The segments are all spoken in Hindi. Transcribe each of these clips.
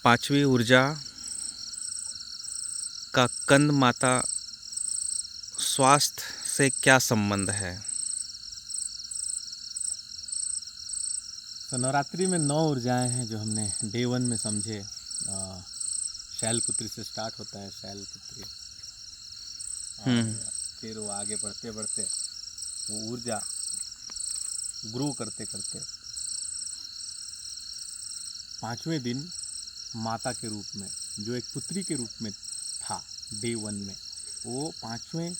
पांचवी ऊर्जा का कंद माता स्वास्थ्य से क्या संबंध है? तो नवरात्रि में 9 ऊर्जाएं हैं जो हमने डे 1 में समझे। शैलपुत्री से स्टार्ट होता है, शैलपुत्री, और फिर वो आगे बढ़ते बढ़ते वो ऊर्जा ग्रो करते करते 5वें दिन माता के रूप में, जो एक पुत्री के रूप में था डे 1 में, वो 5वें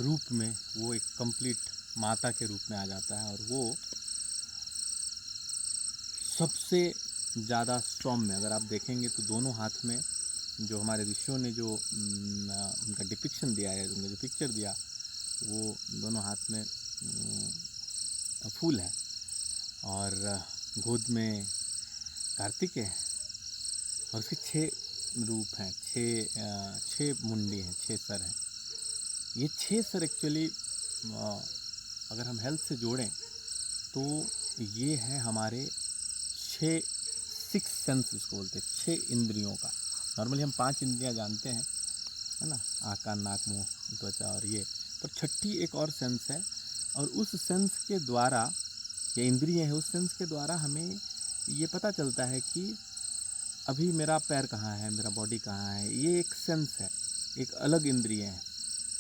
रूप में वो एक कंप्लीट माता के रूप में आ जाता है। और वो सबसे ज़्यादा सौम्य, अगर आप देखेंगे तो दोनों हाथ में जो हमारे ऋषियों ने जो उनका डिपिक्शन दिया है, उनका जो पिक्चर दिया, वो दोनों हाथ में फूल है और गोद में कार्तिकेय है और उसके 6 रूप हैं, 6 मुंडी हैं, 6 सर हैं। ये 6 सर एक्चुअली अगर हम हेल्थ से जोड़ें तो ये है हमारे 6 सेंस, इसको बोलते हैं 6 इंद्रियों का। नॉर्मली हम 5 इंद्रियां जानते हैं, है ना, आँख कान नाक मुंह त्वचा और ये, पर छठी एक और सेंस है और उस सेंस के द्वारा, ये इंद्रिय है, उस सेंस के द्वारा हमें ये पता चलता है कि अभी मेरा पैर कहाँ है, मेरा बॉडी कहाँ है। ये एक सेंस है, एक अलग इंद्रिय है।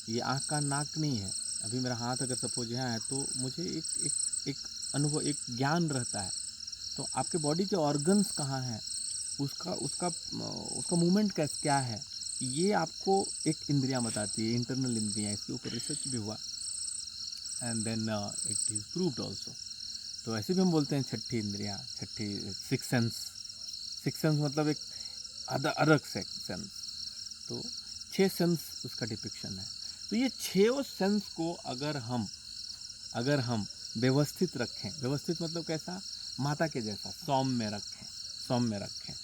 ये आँख कान नाक नहीं है। अभी मेरा हाथ अगर सपोज यहाँ है तो मुझे एक अनुभव, एक ज्ञान रहता है। तो आपके बॉडी के ऑर्गन्स कहाँ हैं, उसका मूवमेंट क्या है, ये आपको एक इंद्रियां बताती है, इंटरनल इंद्रियां। इसके ऊपर रिसर्च भी हुआ and then it is proved also. तो ऐसे भी हम बोलते हैं छठी इंद्रियां, छठी सिक्स सेंस मतलब एक अलग सेंस। तो 6 सेंस उसका डिपिक्शन है। तो ये 6 सेंस को अगर हम व्यवस्थित रखें, व्यवस्थित मतलब कैसा, माता के जैसा सौम्य रखें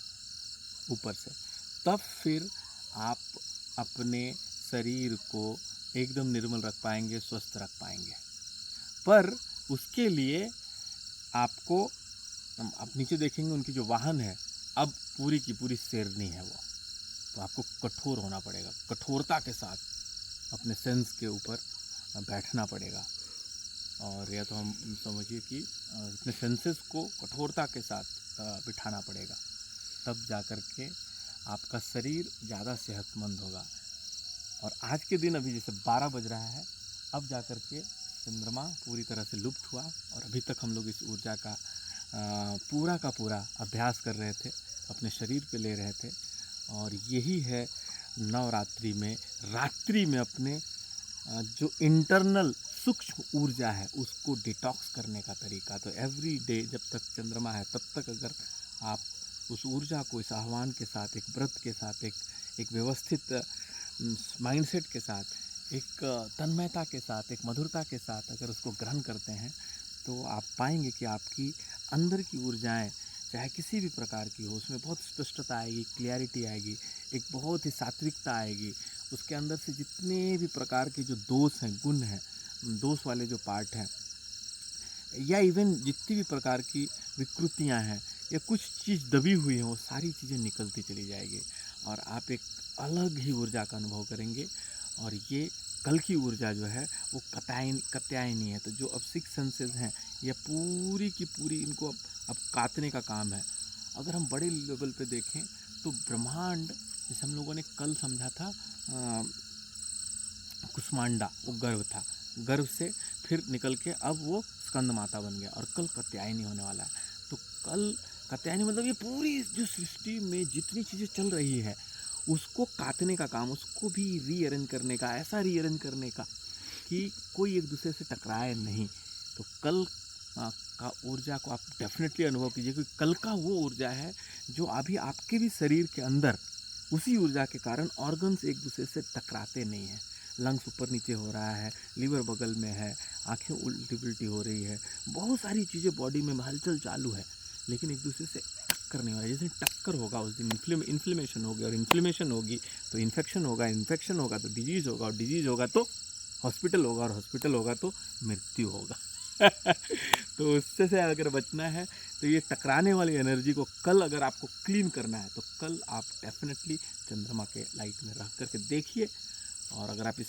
ऊपर से, तब फिर आप अपने शरीर को एकदम निर्मल रख पाएंगे, स्वस्थ रख पाएंगे। पर उसके लिए आपको, आप नीचे देखेंगे उनकी जो वाहन है, अब पूरी की पूरी शेरनी है वो, तो आपको कठोर होना पड़ेगा, कठोरता के साथ अपने सेंस के ऊपर बैठना पड़ेगा। और या तो हम समझिए कि अपने सेंसेस को कठोरता के साथ बिठाना पड़ेगा, तब जा कर के आपका शरीर ज़्यादा सेहतमंद होगा। और आज के दिन अभी जैसे 12 बज रहा है, अब जा कर के चंद्रमा पूरी तरह से लुप्त हुआ और अभी तक हम लोग इस ऊर्जा का पूरा अभ्यास कर रहे थे, अपने शरीर पे ले रहे थे। और यही है नवरात्रि में, रात्रि में अपने जो इंटरनल सूक्ष्म ऊर्जा है उसको डिटॉक्स करने का तरीका। तो एवरी डे जब तक चंद्रमा है तब तक अगर आप उस ऊर्जा को इस आह्वान के साथ, एक व्रत के साथ, एक व्यवस्थित माइंडसेट के साथ, एक तन्मयता के साथ, एक मधुरता के साथ अगर उसको ग्रहण करते हैं, तो आप पाएंगे कि आपकी अंदर की ऊर्जाएं चाहे किसी भी प्रकार की हो, उसमें बहुत स्पष्टता आएगी, क्लियरिटी आएगी, एक बहुत ही सात्विकता आएगी। उसके अंदर से जितने भी प्रकार के जो दोष हैं, गुण हैं, दोष वाले जो पार्ट हैं, या इवन जितनी भी प्रकार की विकृतियां हैं या कुछ चीज़ दबी हुई हैं, वो सारी चीज़ें निकलती चली जाएगी और आप एक अलग ही ऊर्जा का अनुभव करेंगे। और ये कल की ऊर्जा जो है वो कत्यायनी है। तो जो अब 6 सेंसेस हैं, ये पूरी की पूरी इनको अब काटने का काम है। अगर हम बड़े लेवल पे देखें तो ब्रह्मांड, जैसे हम लोगों ने कल समझा था, कुष्मांडा वो गर्भ था, गर्भ से फिर निकल के अब वो स्कंद माता बन गया और कल कात्यायनी होने वाला है। तो कल कात्यायनी मतलब ये पूरी जो सृष्टि में जितनी चीज़ें चल रही है उसको काटने का काम, उसको भी रीअरेंज करने का, ऐसा रीअरेंज करने का कि कोई एक दूसरे से टकराए नहीं। तो कल का ऊर्जा को आप डेफिनेटली अनुभव कीजिए, क्योंकि कल का वो ऊर्जा है जो अभी आपके भी शरीर के अंदर उसी ऊर्जा के कारण ऑर्गन्स एक दूसरे से टकराते नहीं हैं। लंग्स ऊपर नीचे हो रहा है, लीवर बगल में है, आंखें उल्टी पुल्टी हो रही है, बहुत सारी चीज़ें बॉडी में हलचल चालू है, लेकिन एक दूसरे से टक्कर नहीं हो रहा है। जिस दिन टक्कर होगा उस दिन इन्फ्लेमेशन होगी, और इन्फ्लेमेशन होगी तो इन्फेक्शन होगा, इन्फेक्शन होगा तो डिजीज़ होगा, और डिजीज़ होगा तो हॉस्पिटल होगा, और हॉस्पिटल होगा तो मृत्यु होगा। तो उससे से अगर बचना है तो ये टकराने वाली एनर्जी को कल अगर आपको क्लीन करना है तो कल आप डेफिनेटली चंद्रमा के लाइट में रह करके देखिए। और अगर आप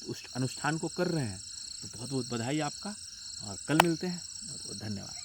उस अनुष्ठान को कर रहे हैं तो बहुत बहुत बधाई आपका, और कल मिलते हैं। बहुत बहुत धन्यवाद।